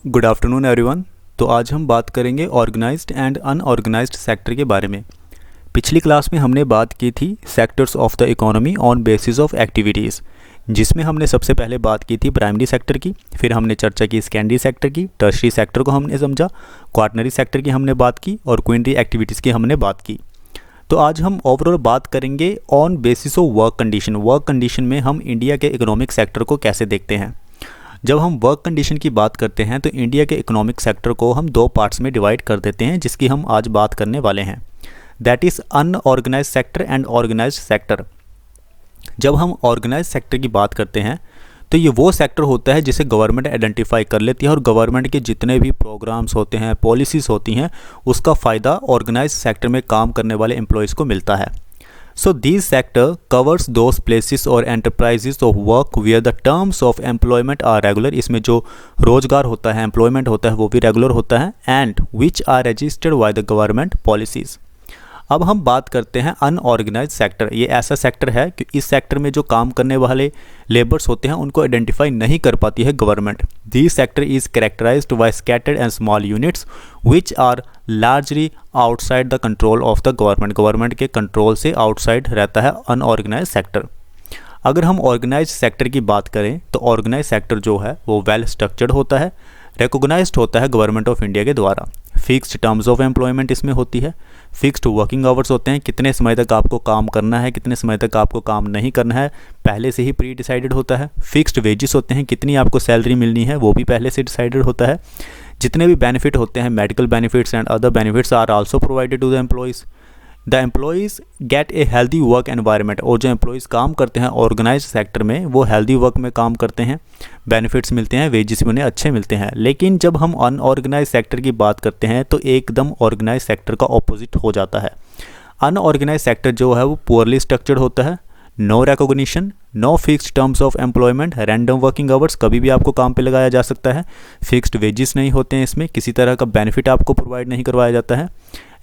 Good afternoon everyone. तो आज हम बात करेंगे ऑर्गेनाइज्ड एंड अनऑर्गेनाइज्ड सेक्टर के बारे में। पिछली क्लास में हमने बात की थी sectors of the economy on basis of activities, जिसमें हमने सबसे पहले बात की थी प्राइमरी सेक्टर की, फिर हमने चर्चा की सेकेंडरी सेक्टर की, टर्शरी सेक्टर को हमने समझा, क्वार्टनरी सेक्टर की हमने बात की और क्विनरी एक्टिविटीज़ की हमने बात की। तो आज हम ओवरऑल बात करेंगे on basis of work condition. Work condition में हम इंडिया के इकोनॉमिक सेक्टर को कैसे देखते हैं। जब हम वर्क कंडीशन की बात करते हैं तो इंडिया के इकोनॉमिक सेक्टर को हम दो पार्ट्स में डिवाइड कर देते हैं, जिसकी हम आज बात करने वाले हैं। That is unorganised sector and organised sector. जब हम ऑर्गेनाइज सेक्टर की बात करते हैं तो ये वो सेक्टर होता है जिसे गवर्नमेंट आइडेंटिफाई कर लेती है और गवर्नमेंट के जितने भी प्रोग्राम्स होते हैं, पॉलिसीज़ होती हैं, उसका फ़ायदा ऑर्गेनाइज सेक्टर में काम करने वाले एम्प्लॉयज़ को मिलता है। So these sector covers those places or enterprises of work where the terms of employment are regular। इसमें जो रोजगार होता है, एम्प्लॉयमेंट होता है, वो भी रेगुलर होता है। and which are registered by the government policies। अब हम बात करते हैं अनऑर्गेनाइज सेक्टर। ये ऐसा सेक्टर है कि इस सेक्टर में जो काम करने वाले लेबर्स होते हैं उनको आइडेंटिफाई नहीं कर पाती है government. This sector is characterised by scattered and small units which are largely outside the control of the government. Government के कंट्रोल से आउटसाइड रहता है अनऑर्गेनाइज सेक्टर। अगर हम ऑर्गेनाइज सेक्टर की बात करें तो ऑर्गेनाइज सेक्टर जो है वो वेल स्ट्रक्चर्ड होता है, रिकॉग्नाइज्ड होता है गवर्नमेंट ऑफ इंडिया के द्वारा। फिक्स्ड टर्म्स ऑफ एम्प्लॉयमेंट इसमें होती है, फिक्स्ड वर्किंग आवर्स होते हैं, कितने समय तक आपको काम करना है, कितने समय तक आपको काम नहीं करना है, पहले से ही प्री डिसाइडेड होता है। फिक्स्ड वेजेस होते हैं, कितनी आपको सैलरी मिलनी है वो भी पहले से डिसाइडेड होता है। जितने भी बेनिफिट होते हैं, medical benefits and other benefits are also provided to the employees. The employees get a healthy work environment. और जो एम्प्लॉयज़ काम करते हैं ऑर्गेनाइज सेक्टर में वो हेल्दी वर्क में काम करते हैं, बेनिफिट्स मिलते हैं, वेजेस भी उन्हें अच्छे मिलते हैं। लेकिन जब हम अनऑर्गेनाइज सेक्टर की बात करते हैं तो एकदम ऑर्गेनाइज सेक्टर का ऑपोजिट हो जाता है। अनऑर्गेनाइज सेक्टर जो है वो पुअरली स्ट्रक्चर्ड होता है, no recognition, no fixed terms of employment, random working hours, कभी भी आपको काम पे लगाया जा सकता है, फिक्स्ड वेजेस नहीं होते हैं, इसमें किसी तरह का बेनिफिट आपको प्रोवाइड नहीं करवाया जाता है।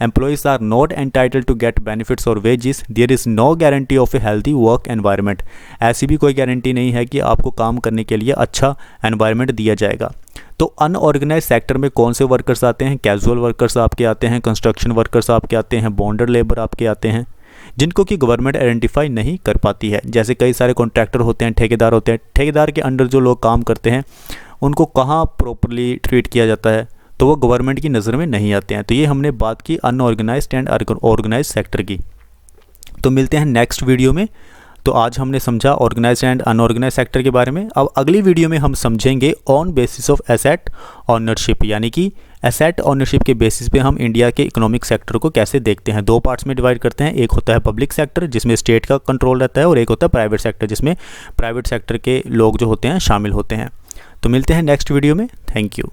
Employees are not entitled to get benefits और wages, there is no guarantee of a healthy work environment. ऐसी भी कोई गारंटी नहीं है कि आपको काम करने के लिए अच्छा एनवायरनमेंट दिया जाएगा। तो अनऑर्गेनाइज सेक्टर में कौन से वर्कर्स आते हैं? कैजुअल वर्कर्स आपके आते हैं, कंस्ट्रक्शन वर्कर्स आपके आते हैं, बॉन्डर लेबर आपके आते हैं, जिनको कि गवर्नमेंट आइडेंटिफाई नहीं कर पाती है। जैसे कई सारे कॉन्ट्रैक्टर होते हैं, ठेकेदार होते हैं, ठेकेदार के अंडर जो लोग काम करते हैं उनको कहाँ प्रॉपरली ट्रीट किया जाता है, तो वो गवर्नमेंट की नज़र में नहीं आते हैं। तो ये हमने बात की अनऑर्गेनाइज्ड एंड ऑर्गेनाइज्ड सेक्टर की। तो मिलते हैं नेक्स्ट वीडियो में। तो आज हमने समझा ऑर्गेनाइज्ड एंड अनऑर्गेनाइज सेक्टर के बारे में। अब अगली वीडियो में हम समझेंगे on basis of asset ownership, यानी कि एसेट ऑनरशिप के बेसिस पे हम इंडिया के इकोनॉमिक सेक्टर को कैसे देखते हैं। दो पार्ट्स में डिवाइड करते हैं, एक होता है पब्लिक सेक्टर जिसमें स्टेट का कंट्रोल रहता है और एक होता है प्राइवेट सेक्टर जिसमें प्राइवेट सेक्टर के लोग जो होते हैं शामिल होते हैं। तो मिलते हैं नेक्स्ट वीडियो में। Thank you.